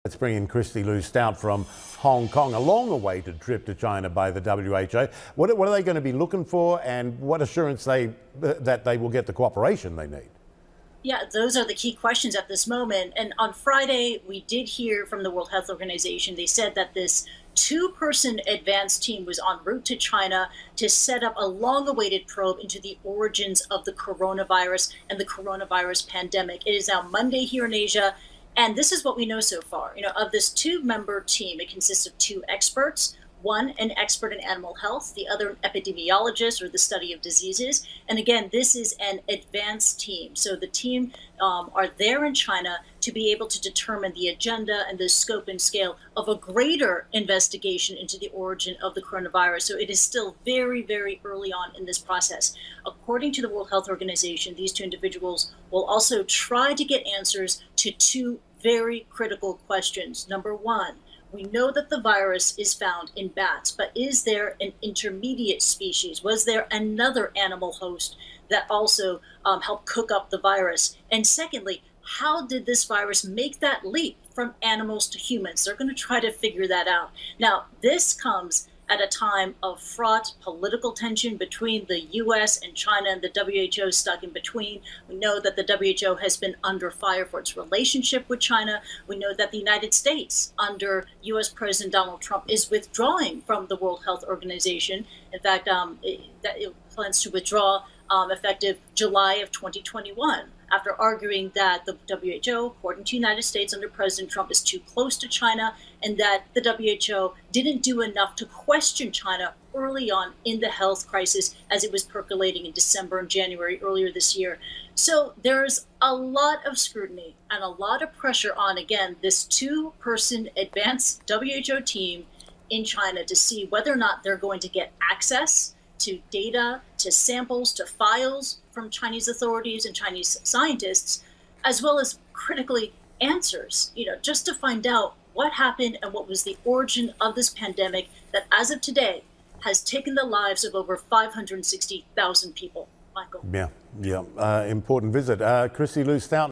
Let's bring in Kristie Lu Stout from Hong Kong, a long-awaited trip to China by the WHO. What are they going to be looking for, and what assurance that they will get the cooperation they need? Yeah, those are the key questions at this moment. And on Friday, we did hear from the World Health Organization. They said that this two-person advanced team was en route to China to set up a long-awaited probe into the origins of the coronavirus and the coronavirus pandemic. It is now Monday here in Asia. And this is what we know so far. Of this two-member team, it consists of two experts, one an expert in animal health, the other an epidemiologist or the study of diseases. And again, this is an advanced team. So the team are there in China to be able to determine the agenda and the scope and scale of a greater investigation into the origin of the coronavirus. So it is still very, very early on in this process. According to the World Health Organization, these two individuals will also try to get answers to two very critical questions. Number one, we know that the virus is found in bats, but is there an intermediate species? Was there another animal host that also helped cook up the virus? And secondly, how did this virus make that leap from animals to humans? They're going to try to figure that out. Now, this comes at a time of fraught political tension between the US and China, and the WHO stuck in between. We know that the WHO has been under fire for its relationship with China. We know that the United States, under US President Donald Trump, is withdrawing from the World Health Organization. In fact, it plans to withdraw effective July of 2021, after arguing that the WHO, according to the United States under President Trump, is too close to China, and that the WHO didn't do enough to question China early on in the health crisis as it was percolating in December and January earlier this year. So there's a lot of scrutiny and a lot of pressure on, again, this two-person advanced WHO team in China to see whether or not they're going to get access to data, to samples, to files from Chinese authorities and Chinese scientists, as well as critically answers, just to find out what happened and what was the origin of this pandemic that, as of today, has taken the lives of over 560,000 people. Michael. Yeah, important visit. Kristie Lu Stout.